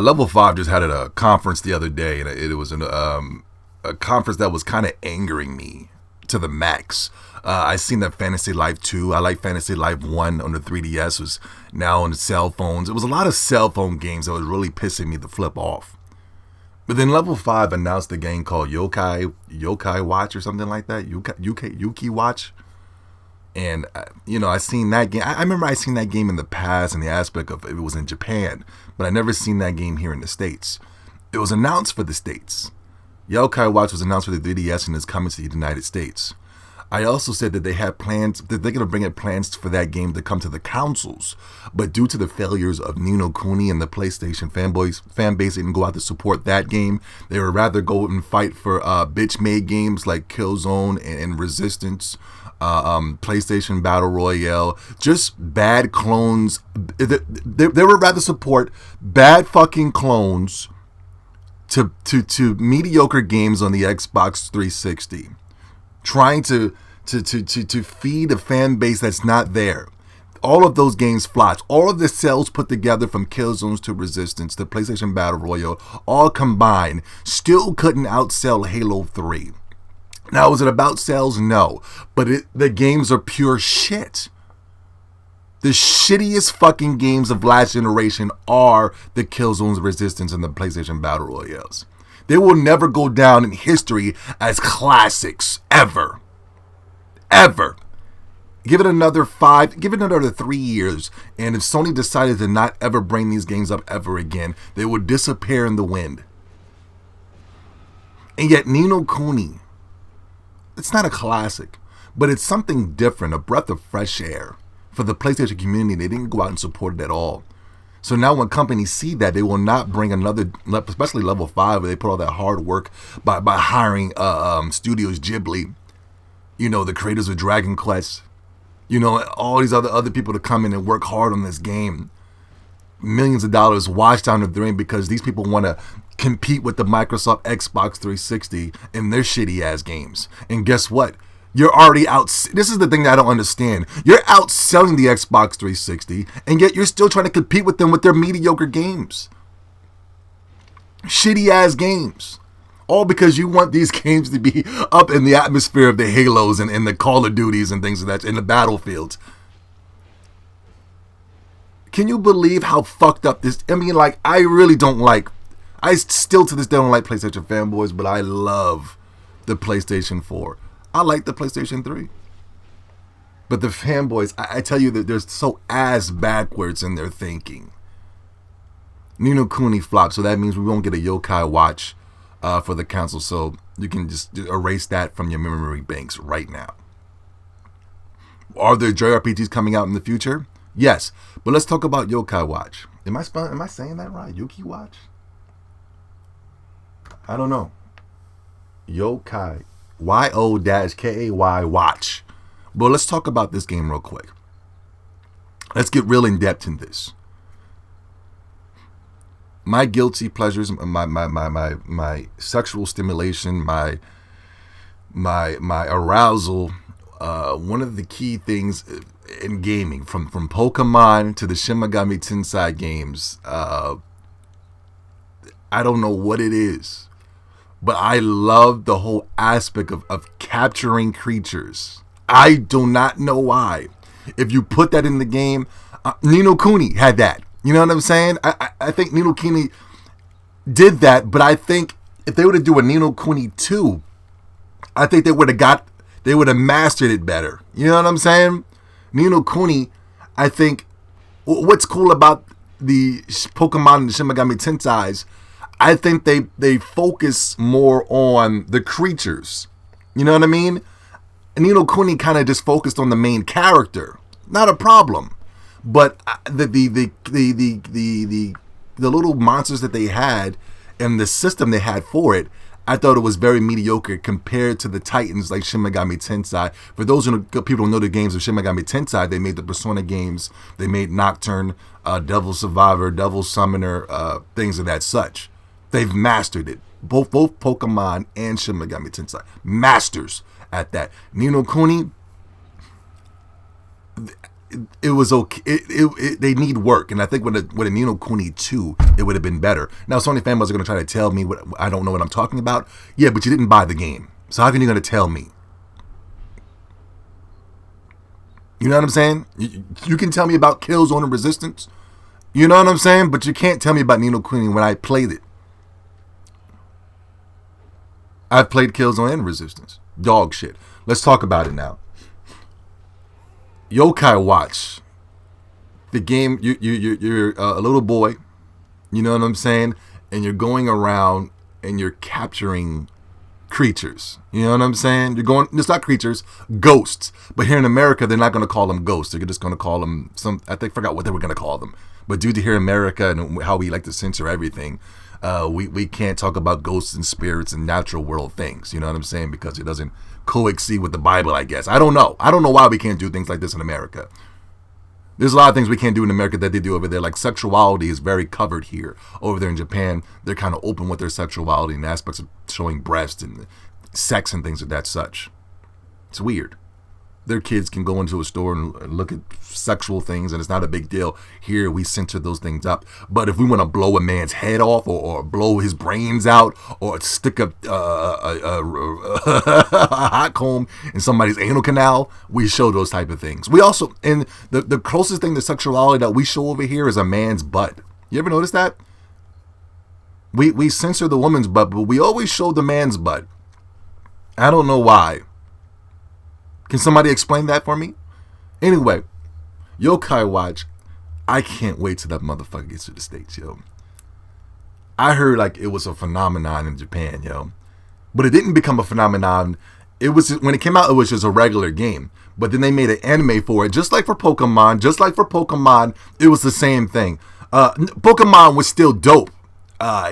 Level 5 just had a conference the other day, and it was a conference that was kind of angering me to the max. I seen that Fantasy Life 2. I like Fantasy Life 1 on the 3DS. Was now on the cell phones. It was a lot of cell phone games that was really pissing me the flip off. But then Level 5 announced a game called Yokai Watch or something like that. Yuki Watch. And, I seen that game. I remember I seen that game in the past in the aspect of it was in Japan. But I never seen that game here in the States. It was announced for the States. Yokai Watch was announced for the 3DS and is coming to the United States. I also said that they had plans, that they're going to bring in plans for that game to come to the consoles. But due to the failures of Ni no Kuni and the PlayStation fan base didn't go out to support that game. They would rather go and fight for bitch-made games like Killzone and Resistance, PlayStation Battle Royale, just bad clones. They would rather support bad fucking clones to mediocre games on the Xbox 360. Trying to feed a fan base that's not there. All of those games flopped. All of the sales put together from Killzones to Resistance to PlayStation Battle Royale, all combined, still couldn't outsell Halo 3. Now, was it about sales? No. But the games are pure shit. The shittiest fucking games of last generation are the Killzones, Resistance, and the PlayStation Battle Royales. They will never go down in history as classics, ever. Ever. Give it another 3 years, and if Sony decided to not ever bring these games up ever again, they would disappear in the wind. And yet, Ni no Kuni, it's not a classic, but it's something different, a breath of fresh air. For the PlayStation community, they didn't go out and support it at all. So now when companies see that, they will not bring another, especially Level 5, where they put all that hard work by hiring Studios Ghibli, the creators of Dragon Quest, all these other people to come in and work hard on this game. Millions of dollars washed down the drain because these people want to compete with the Microsoft Xbox 360 in their shitty ass games. And guess what? You're already out. This is the thing that I don't understand. You're outselling the Xbox 360, and yet you're still trying to compete with them with their mediocre games. Shitty ass games. All because you want these games to be up in the atmosphere of the Halos and the Call of Duties and things like that, in the battlefields. Can you believe how fucked up this? I mean, I really don't like. I still to this day don't like PlayStation fanboys, but I love the PlayStation 4. I like the PlayStation 3. But the fanboys, I tell you that they're so ass backwards in their thinking. Ni no Kuni flopped, so that means we won't get a Yokai Watch for the console, so you can just erase that from your memory banks right now. Are there JRPGs coming out in the future? Yes, but let's talk about Yokai Watch. Am I saying that right? Yuki Watch? I don't know. Yokai. YO-KAY Watch. But let's talk about this game real quick. Let's get real in depth in this. My guilty pleasures, my sexual stimulation, my arousal. One of the key things in gaming, from Pokemon to the Shin Megami Tensei games. I don't know what it is. But I love the whole aspect of capturing creatures. I do not know why. If you put that in the game, Ni no Kuni had that. You know what I'm saying? I think Ni no Kuni did that, but I think if they were to do a Ni no Kuni 2, I think they would have mastered it better. You know what I'm saying? Ni no Kuni, I think, what's cool about the Pokemon and the Shin Megami Tensei's, I think they focus more on the creatures. You know what I mean? Ni no Kuni kind of just focused on the main character. Not a problem. But the little monsters that they had and the system they had for it, I thought it was very mediocre compared to the titans like Shin Megami Tensei. For those people who know the games of Shin Megami Tensei, they made the Persona games, they made Nocturne, Devil Survivor, Devil Summoner, things of that such. They've mastered it. Both Pokemon and Shin Megami Tensei. Masters at that. Ni no Kuni, it was okay. They need work, and I think with a Ni no Kuni 2, it would have been better. Now, Sony fanboys are going to try to tell me what I don't know what I'm talking about. Yeah, but you didn't buy the game, so how can you going to tell me? You know what I'm saying? You can tell me about Killzone and Resistance. You know what I'm saying? But you can't tell me about Ni no Kuni when I played it. I've played Killzone and Resistance. Dog shit. Let's talk about it now. Yokai Watch. The game, you're a little boy. You know what I'm saying? And you're going around and you're capturing creatures. You know what I'm saying? You're going, it's not creatures, ghosts. But here in America, they're not going to call them ghosts. They're just going to call them I forgot what they were going to call them. But due to here in America and how we like to censor everything, we can't talk about ghosts and spirits and natural world things. You know what I'm saying? Because it doesn't coexist with the Bible, I guess. I don't know. I don't know why we can't do things like this in America. There's a lot of things we can't do in America that they do over there. Like sexuality is very covered here. Over there in Japan, they're kind of open with their sexuality and aspects of showing breast and sex and things of that such. It's weird. Their kids can go into a store and look at sexual things, and it's not a big deal. Here, we censor those things up. But if we want to blow a man's head off or blow his brains out or stick a hot comb in somebody's anal canal, we show those type of things. We also, and the closest thing to sexuality that we show over here is a man's butt. You ever notice that? We censor the woman's butt, but we always show the man's butt. I don't know why. Can somebody explain that for me? Anyway, Yokai Watch, I can't wait till that motherfucker gets to the States, yo. I heard like it was a phenomenon in Japan, yo. But it didn't become a phenomenon. It was, when it came out, it was just a regular game. But then they made an anime for it, just like for Pokemon, it was the same thing. Pokemon was still dope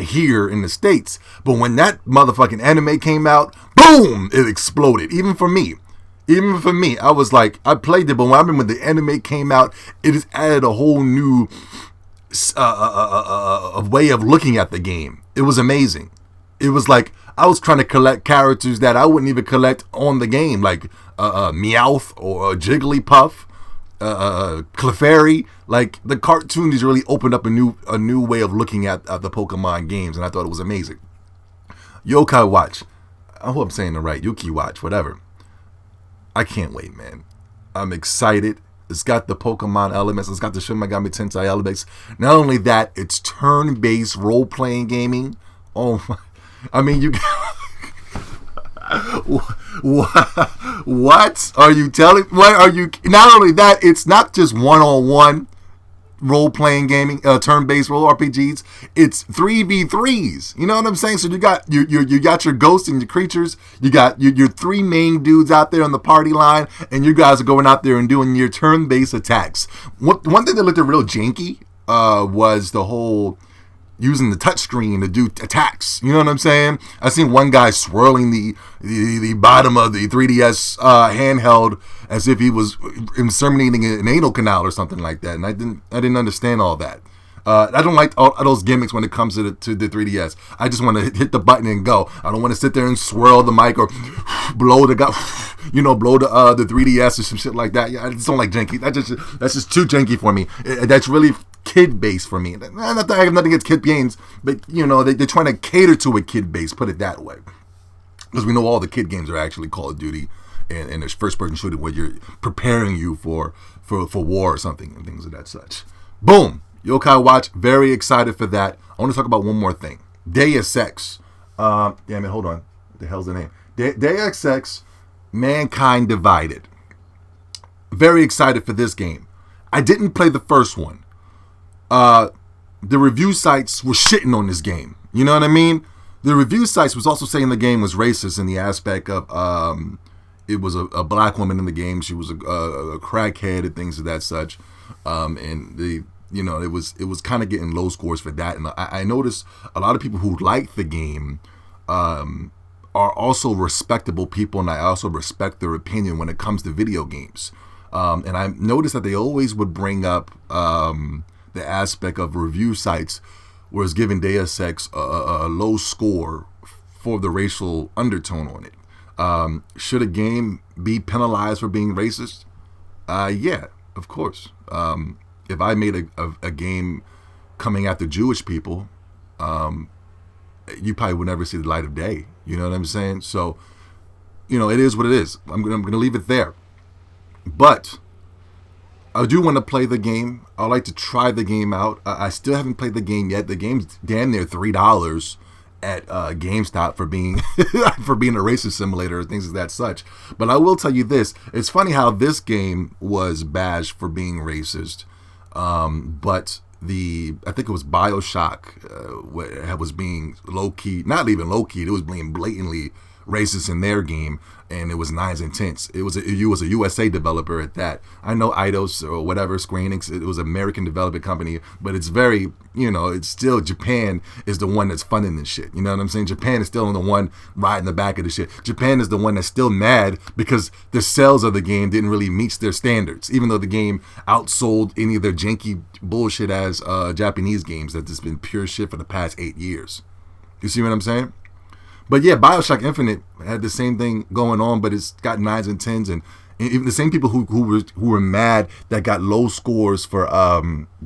here in the States. But when that motherfucking anime came out, boom, it exploded. Even for me, I was like, I played it, but when I remember when the anime came out, it just added a whole new way of looking at the game. It was amazing. It was like I was trying to collect characters that I wouldn't even collect on the game, like Meowth or Jigglypuff, Clefairy. Like the cartoons really opened up a new way of looking at the Pokemon games, and I thought it was amazing. Yokai Watch. I hope I'm saying it right. Yuki Watch, whatever. I can't wait, man. I'm excited. It's got the Pokemon elements. It's got the Shin Megami Tensei elements. Not only that, it's turn-based role-playing gaming. Oh my! I mean, you. What are you telling? What are you? Not only that, it's not just one-on-one role-playing gaming, turn-based role RPGs. It's 3v3s. You know what I'm saying? So you got you got your ghosts and your creatures. You got your three main dudes out there on the party line, and you guys are going out there and doing your turn-based attacks. One thing that looked real janky was the whole using the touchscreen to do attacks. You know what I'm saying? I seen one guy swirling the bottom of the 3DS handheld as if he was inseminating an anal canal or something like that, and I didn't understand all that. I don't like all those gimmicks when it comes to the 3DS. I just want to hit the button and go. I don't want to sit there and swirl the mic or blow the 3DS or some shit like that. Yeah, I just don't like janky. That's just too janky for me. That's really kid base for me. Not that I have nothing against kid games, but you know they're trying to cater to a kid base. Put it that way, because we know all the kid games are actually Call of Duty and there's first person shooting where you're preparing you for war or something and things of that such. Boom. Yokai Watch, very excited for that. I want to talk about one more thing. Deus Ex. Damn it, hold on. What the hell's the name? Deus Ex, Mankind Divided. Very excited for this game. I didn't play the first one. The review sites were shitting on this game. You know what I mean? The review sites was also saying the game was racist in the aspect of it was a black woman in the game. She was a crackhead and things of that such. And it was kind of getting low scores for that. And I noticed a lot of people who like the game are also respectable people, and I also respect their opinion when it comes to video games. And I noticed that they always would bring up the aspect of review sites where it's giving Deus Ex a low score for the racial undertone on it. Should a game be penalized for being racist? Yeah. Of course. If I made a game coming after Jewish people, you probably would never see the light of day. You know what I'm saying? So, it is what it is. I'm gonna leave it there. But I do want to play the game. I like to try the game out. I still haven't played the game yet. The game's damn near $3 at GameStop for being for being a racist simulator or things of that such. But I will tell you this: it's funny how this game was bashed for being racist, but I think it was BioShock was being low key, not even low key. It was being blatantly racist in their game, and it was Nines and Tenths. It was a USA developer at that. I know Eidos or whatever, Square Enix, it was an American development company, but it's very, it's still Japan is the one that's funding this shit. You know what I'm saying? Japan is still the one riding the back of the shit. Japan is the one that's still mad because the sales of the game didn't really meet their standards, even though the game outsold any of their janky bullshit as Japanese games that's just been pure shit for the past 8 years. You see what I'm saying? But yeah, BioShock Infinite had the same thing going on, but it's got 9s and 10s, and even the same people who were mad that got low scores for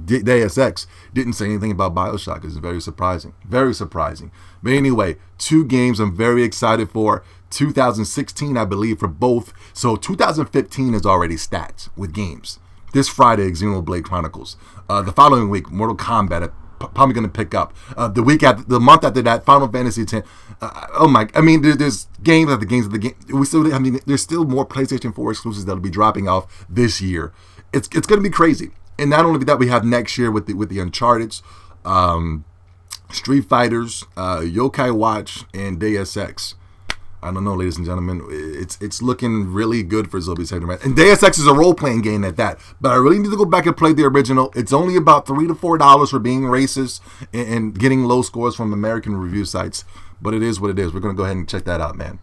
Deus Ex didn't say anything about BioShock. It's very surprising. Very surprising. But anyway, 2 games I'm very excited for. 2016, I believe, for both. So 2015 is already stacked with games. This Friday, Xenoblade Chronicles. The following week, Mortal Kombat. Probably going to pick up the month after that, Final Fantasy X. There's games after games of the game. There's still more PlayStation 4 exclusives that'll be dropping off this year. It's going to be crazy. And not only that, we have next year with the Uncharted's, Street Fighters, Yokai Watch, and Deus Ex. I don't know, ladies and gentlemen. It's looking really good for Zombie Samurai. And Deus Ex is a role-playing game at that. But I really need to go back and play the original. It's only about $3 to $4 for being racist and getting low scores from American review sites. But it is what it is. We're going to go ahead and check that out, man.